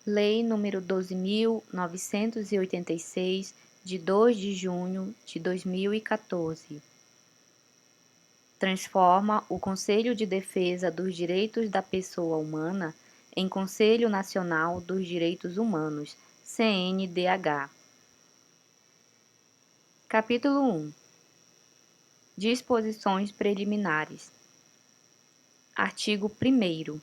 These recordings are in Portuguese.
Lei nº 12.986, de 2 de junho de 2014. Transforma o Conselho de Defesa dos Direitos da Pessoa Humana em Conselho Nacional dos Direitos Humanos, CNDH. Capítulo 1. Disposições preliminares. Artigo 1º.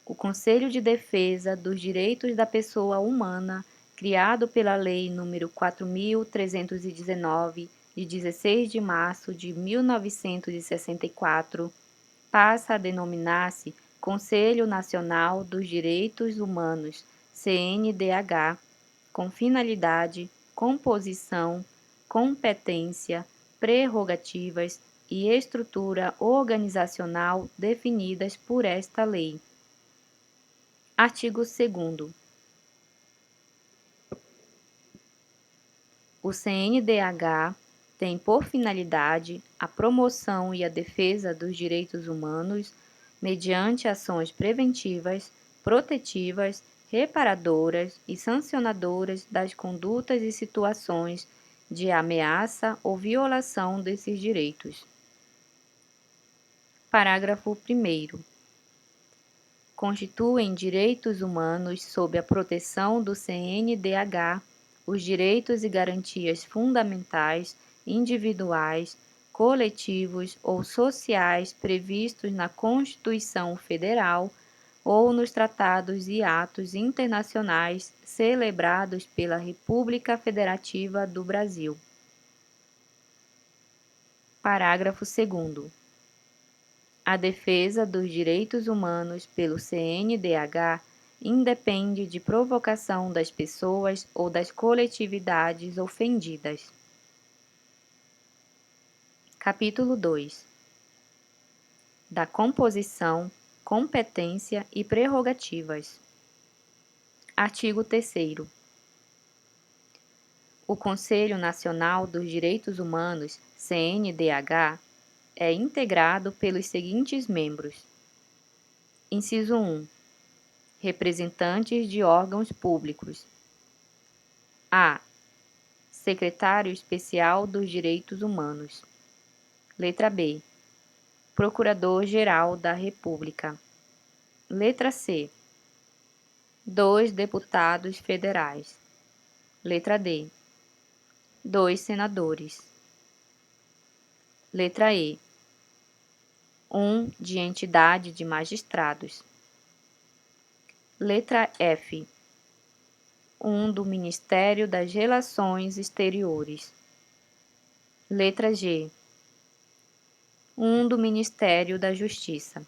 O Conselho de Defesa dos Direitos da Pessoa Humana, criado pela Lei nº 4.319, de 16 de março de 1964, passa a denominar-se Conselho Nacional dos Direitos Humanos, CNDH, com finalidade, composição, competência, prerrogativas e estrutura organizacional definidas por esta lei. Artigo 2º. O CNDH tem por finalidade a promoção e a defesa dos direitos humanos mediante ações preventivas, protetivas, reparadoras e sancionadoras das condutas e situações de ameaça ou violação desses direitos. Parágrafo 1º. Constituem direitos humanos sob a proteção do CNDH os direitos e garantias fundamentais, individuais, coletivos ou sociais previstos na Constituição Federal ou nos tratados e atos internacionais celebrados pela República Federativa do Brasil. Parágrafo 2º. A defesa dos direitos humanos pelo CNDH independe de provocação das pessoas ou das coletividades ofendidas. Capítulo 2. Da composição, competência e prerrogativas. Artigo 3º. O Conselho Nacional dos Direitos Humanos, CNDH, é integrado pelos seguintes membros. Inciso 1. Representantes de órgãos públicos. A. Secretário Especial dos Direitos Humanos. Letra B. Procurador-Geral da República. Letra C. 2 deputados federais. Letra D. 2 senadores. Letra E. 1 de entidade de magistrados. Letra F. 1 do Ministério das Relações Exteriores. Letra G. 1 do Ministério da Justiça.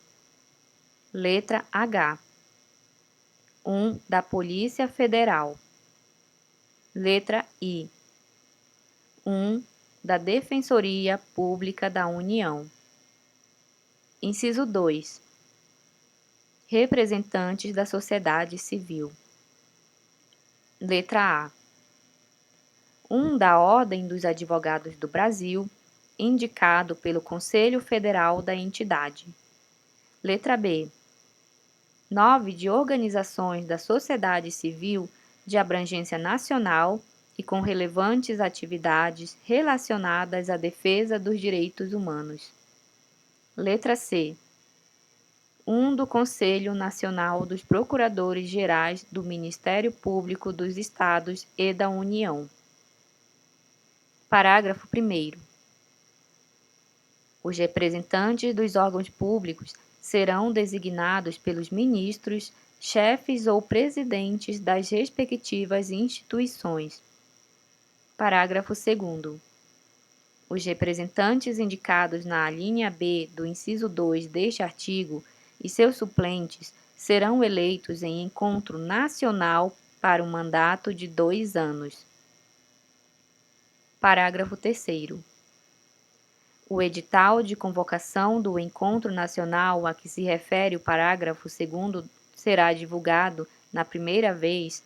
Letra H. 1 da Polícia Federal. Letra I. 1 da Defensoria Pública da União. Inciso 2. Representantes da sociedade civil. Letra A. 1 da Ordem dos Advogados do Brasil, indicado pelo Conselho Federal da entidade. Letra B. 9 de organizações da sociedade civil de abrangência nacional e com relevantes atividades relacionadas à defesa dos direitos humanos. Letra C. 1 do Conselho Nacional dos Procuradores-Gerais do Ministério Público dos Estados e da União. Parágrafo 1º. Os representantes dos órgãos públicos serão designados pelos ministros, chefes ou presidentes das respectivas instituições. Parágrafo 2º. Os representantes indicados na alínea B do inciso 2 deste artigo e seus suplentes serão eleitos em encontro nacional para um mandato de 2 anos. Parágrafo 3º. O edital de convocação do encontro nacional a que se refere o parágrafo 2º será divulgado, na primeira vez,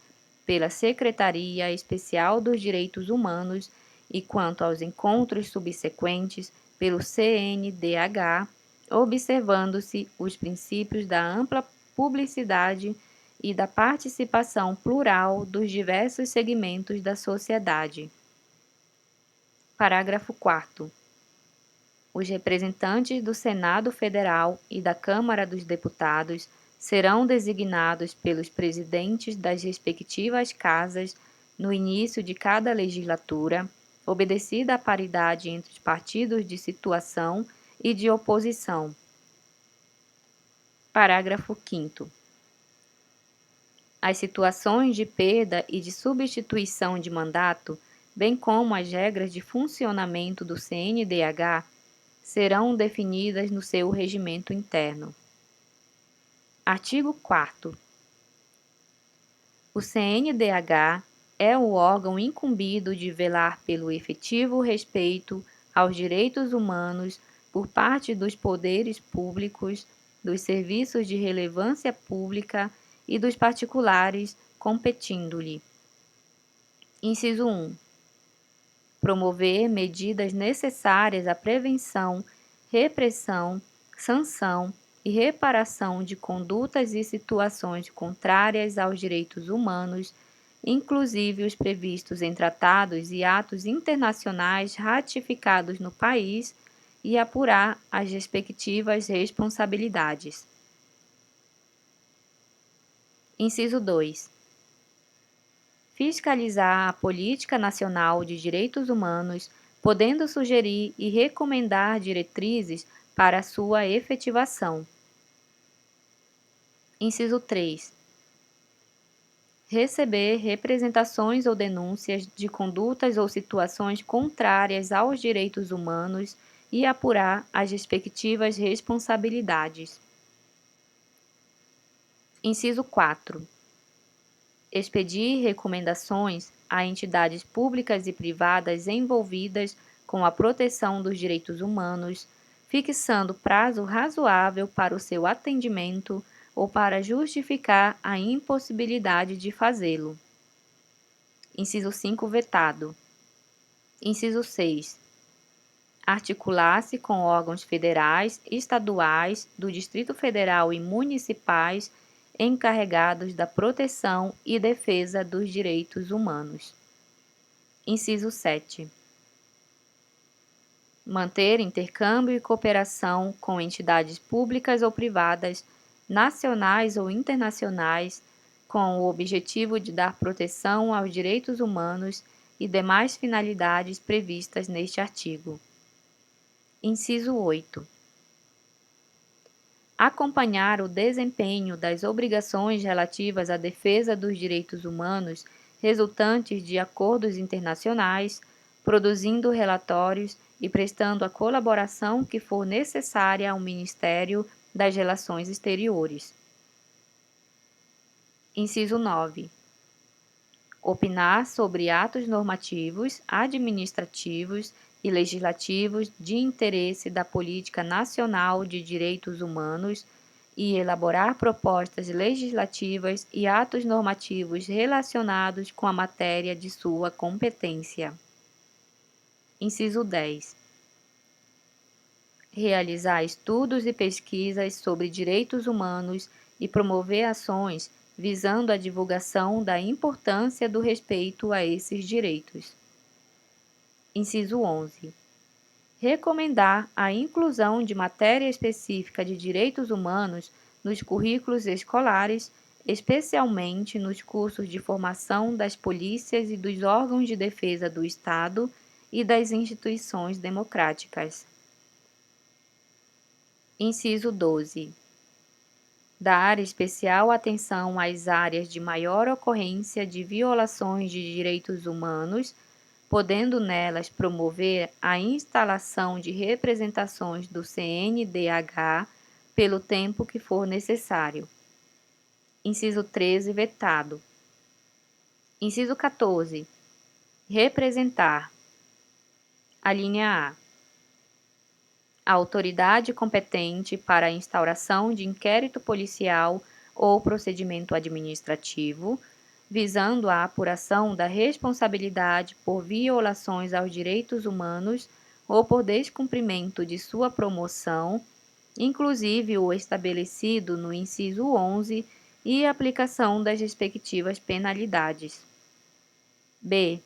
pela Secretaria Especial dos Direitos Humanos e, quanto aos encontros subsequentes, pelo CNDH, observando-se os princípios da ampla publicidade e da participação plural dos diversos segmentos da sociedade. Parágrafo 4º. Os representantes do Senado Federal e da Câmara dos Deputados serão designados pelos presidentes das respectivas casas no início de cada legislatura, obedecida a paridade entre os partidos de situação e de oposição. Parágrafo 5º. As situações de perda e de substituição de mandato, bem como as regras de funcionamento do CNDH, serão definidas no seu regimento interno. Artigo 4º. O CNDH é o órgão incumbido de velar pelo efetivo respeito aos direitos humanos por parte dos poderes públicos, dos serviços de relevância pública e dos particulares competindo-lhe. Inciso 1. Promover medidas necessárias à prevenção, repressão, sanção e reparação de condutas e situações contrárias aos direitos humanos, inclusive os previstos em tratados e atos internacionais ratificados no país, e apurar as respectivas responsabilidades. Inciso 2. Fiscalizar a política nacional de direitos humanos, podendo sugerir e recomendar diretrizes para sua efetivação. Inciso 3. Receber representações ou denúncias de condutas ou situações contrárias aos direitos humanos e apurar as respectivas responsabilidades. Inciso 4. Expedir recomendações a entidades públicas e privadas envolvidas com a proteção dos direitos humanos, fixando prazo razoável para o seu atendimento ou para justificar a impossibilidade de fazê-lo. Inciso 5 vetado. Inciso 6. Articular-se com órgãos federais, estaduais, do Distrito Federal e municipais encarregados da proteção e defesa dos direitos humanos. Inciso 7. Manter intercâmbio e cooperação com entidades públicas ou privadas, nacionais ou internacionais, com o objetivo de dar proteção aos direitos humanos e demais finalidades previstas neste artigo. Inciso 8. Acompanhar o desempenho das obrigações relativas à defesa dos direitos humanos resultantes de acordos internacionais, produzindo relatórios e prestando a colaboração que for necessária ao Ministério das Relações Exteriores. Inciso 9. Opinar sobre atos normativos, administrativos e legislativos de interesse da política nacional de direitos humanos e elaborar propostas legislativas e atos normativos relacionados com a matéria de sua competência. Inciso 10. Realizar estudos e pesquisas sobre direitos humanos e promover ações visando a divulgação da importância do respeito a esses direitos. Inciso 11. Recomendar a inclusão de matéria específica de direitos humanos nos currículos escolares, especialmente nos cursos de formação das polícias e dos órgãos de defesa do Estado e das instituições democráticas. Inciso 12. Dar especial atenção às áreas de maior ocorrência de violações de direitos humanos, podendo nelas promover a instalação de representações do CNDH pelo tempo que for necessário. Inciso 13 vetado. Inciso 14. Representar. Alínea A. A autoridade competente para a instauração de inquérito policial ou procedimento administrativo, visando a apuração da responsabilidade por violações aos direitos humanos ou por descumprimento de sua promoção, inclusive o estabelecido no inciso 11, e aplicação das respectivas penalidades. B.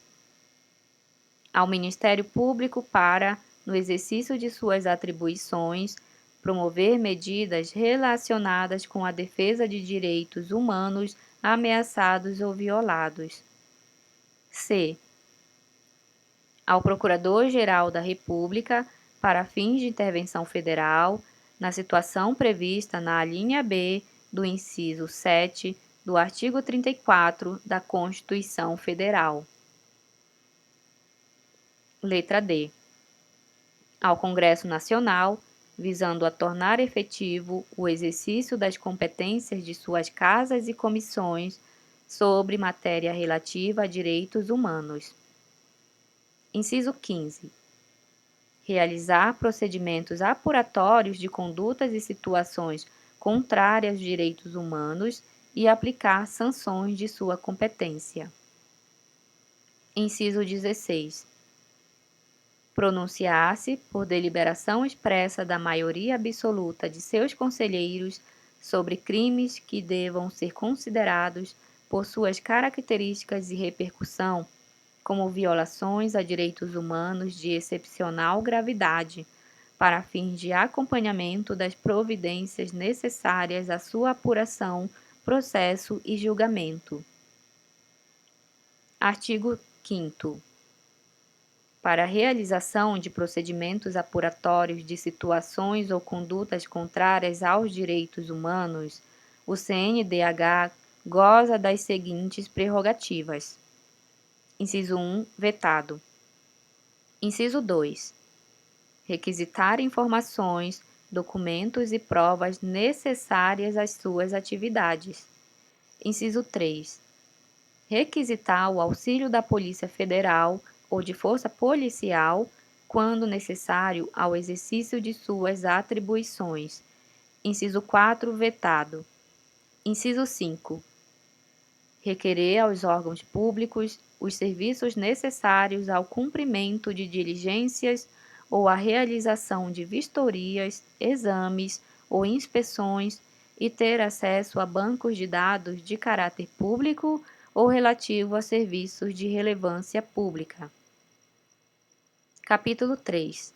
Ao Ministério Público para, no exercício de suas atribuições, promover medidas relacionadas com a defesa de direitos humanos ameaçados ou violados. C. Ao Procurador-Geral da República, para fins de intervenção federal, na situação prevista na alínea B do inciso 7 do artigo 34 da Constituição Federal. Letra D. Ao Congresso Nacional, visando a tornar efetivo o exercício das competências de suas casas e comissões sobre matéria relativa a direitos humanos. Inciso 15. Realizar procedimentos apuratórios de condutas e situações contrárias aos direitos humanos e aplicar sanções de sua competência. Inciso 16. Pronunciar-se, por deliberação expressa da maioria absoluta de seus conselheiros, sobre crimes que devam ser considerados, por suas características e repercussão, como violações a direitos humanos de excepcional gravidade, para fins de acompanhamento das providências necessárias à sua apuração, processo e julgamento. Artigo 5º. Para a realização de procedimentos apuratórios de situações ou condutas contrárias aos direitos humanos, o CNDH goza das seguintes prerrogativas. Inciso 1. Vetado. Inciso 2. Requisitar informações, documentos e provas necessárias às suas atividades. Inciso 3. Requisitar o auxílio da Polícia Federal ou de força policial, quando necessário ao exercício de suas atribuições. Inciso 4. Vetado. Inciso 5. Requerer aos órgãos públicos os serviços necessários ao cumprimento de diligências ou à realização de vistorias, exames ou inspeções e ter acesso a bancos de dados de caráter público ou relativo a serviços de relevância pública. Capítulo 3.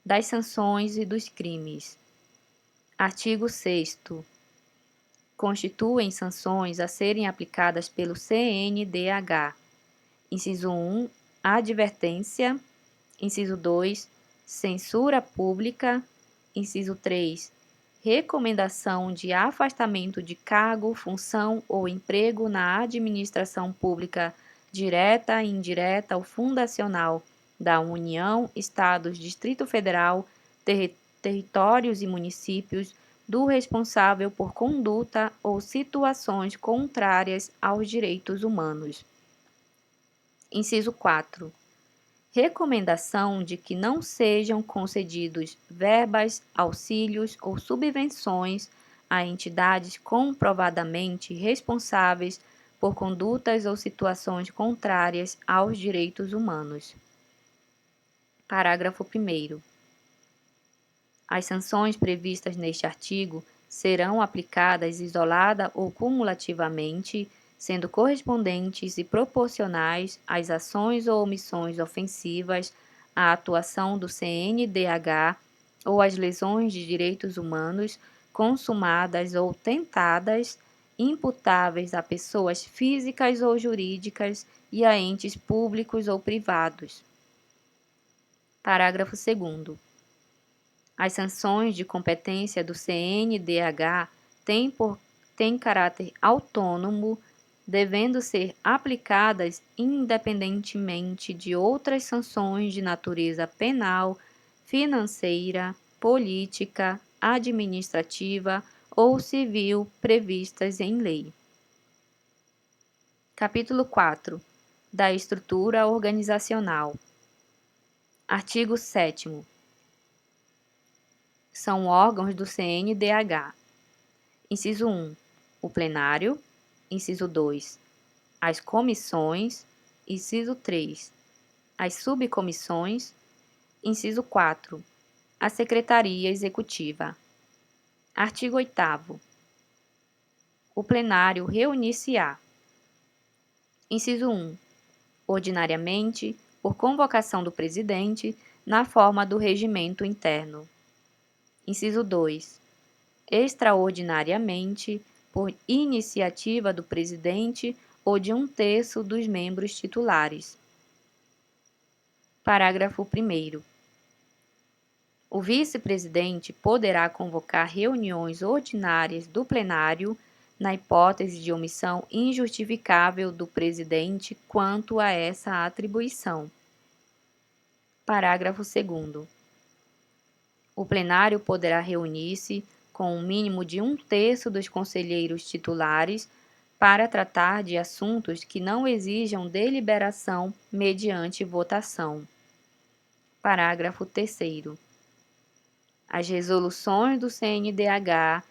Das sanções e dos crimes. Artigo 6º. Constituem sanções a serem aplicadas pelo CNDH. Inciso 1. Advertência. Inciso 2. Censura pública. Inciso 3. Recomendação de afastamento de cargo, função ou emprego na administração pública direta, indireta ou fundacional da União, Estados, Distrito Federal, territórios e municípios do responsável por conduta ou situações contrárias aos direitos humanos. Inciso 4. Recomendação de que não sejam concedidos verbas, auxílios ou subvenções a entidades comprovadamente responsáveis por condutas ou situações contrárias aos direitos humanos. Parágrafo 1º. As sanções previstas neste artigo serão aplicadas isolada ou cumulativamente, sendo correspondentes e proporcionais às ações ou omissões ofensivas à atuação do CNDH ou às lesões de direitos humanos consumadas ou tentadas, imputáveis a pessoas físicas ou jurídicas e a entes públicos ou privados. Parágrafo 2º. As sanções de competência do CNDH têm caráter autônomo, devendo ser aplicadas independentemente de outras sanções de natureza penal, financeira, política, administrativa ou civil previstas em lei. Capítulo 4. Da estrutura organizacional. Artigo 7º. São órgãos do CNDH. Inciso 1. O plenário. Inciso 2. As comissões. Inciso 3. As subcomissões. Inciso 4. A Secretaria Executiva. Artigo 8º. O plenário reunir-se-á. Inciso 1. Ordinariamente, por convocação do presidente, na forma do regimento interno. Inciso 2. Extraordinariamente, por iniciativa do presidente ou de 1/3 dos membros titulares. Parágrafo 1º. O vice-presidente poderá convocar reuniões ordinárias do plenário na hipótese de omissão injustificável do presidente quanto a essa atribuição. Parágrafo 2º. O plenário poderá reunir-se com um mínimo de 1/3 dos conselheiros titulares para tratar de assuntos que não exijam deliberação mediante votação. Parágrafo 3º. As resoluções do CNDH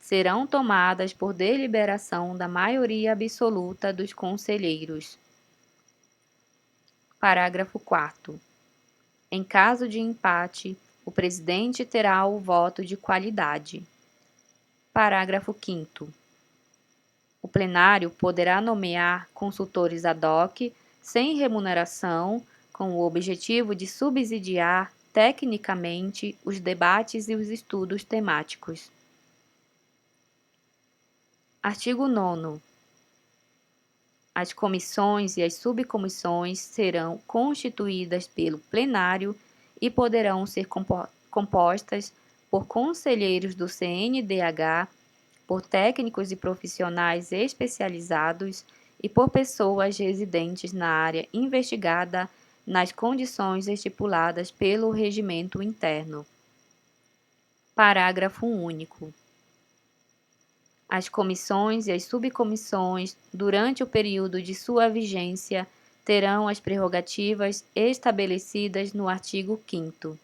serão tomadas por deliberação da maioria absoluta dos conselheiros. Parágrafo 4º. Em caso de empate, o presidente terá o voto de qualidade. Parágrafo 5º. O plenário poderá nomear consultores ad hoc, sem remuneração, com o objetivo de subsidiar tecnicamente os debates e os estudos temáticos. Artigo 9º. As comissões e as subcomissões serão constituídas pelo plenário e poderão ser compostas por conselheiros do CNDH, por técnicos e profissionais especializados e por pessoas residentes na área investigada nas condições estipuladas pelo regimento interno. Parágrafo único. As comissões e as subcomissões, durante o período de sua vigência, terão as prerrogativas estabelecidas no artigo 5º.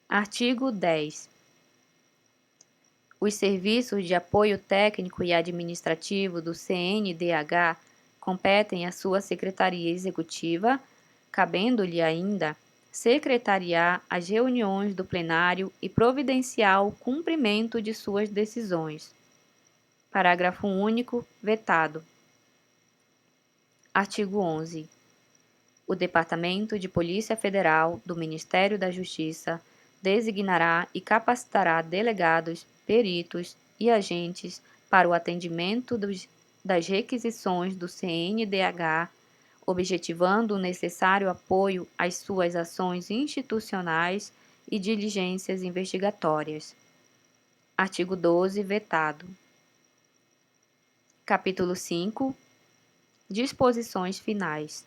Artigo 10. Os serviços de apoio técnico e administrativo do CNDH competem à sua Secretaria Executiva, cabendo-lhe ainda secretariar as reuniões do plenário e providenciar o cumprimento de suas decisões. Parágrafo único, vetado. Artigo 11. O Departamento de Polícia Federal do Ministério da Justiça designará e capacitará delegados, peritos e agentes para o atendimento das requisições do CNDH, objetivando o necessário apoio às suas ações institucionais e diligências investigatórias. Artigo 12, vetado. Capítulo 5. Disposições finais.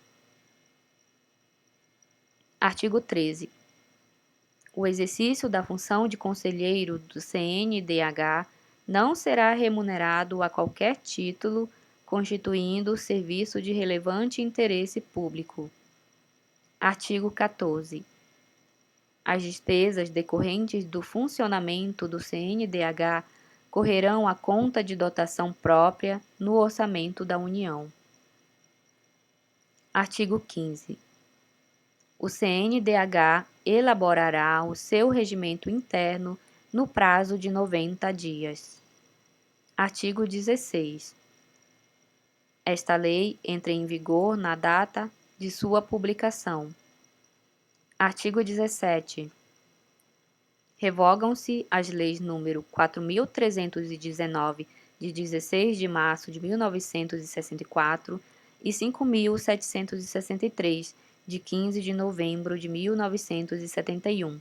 Artigo 13. O exercício da função de conselheiro do CNDH não será remunerado a qualquer título, constituindo serviço de relevante interesse público. Artigo 14. As despesas decorrentes do funcionamento do CNDH correrão à conta de dotação própria no orçamento da União. Artigo 15. O CNDH elaborará o seu regimento interno no prazo de 90 dias. Artigo 16. Esta lei entra em vigor na data de sua publicação. Artigo 17. Revogam-se as leis nº 4.319, de 16 de março de 1964, e 5.763, de 15 de novembro de 1971.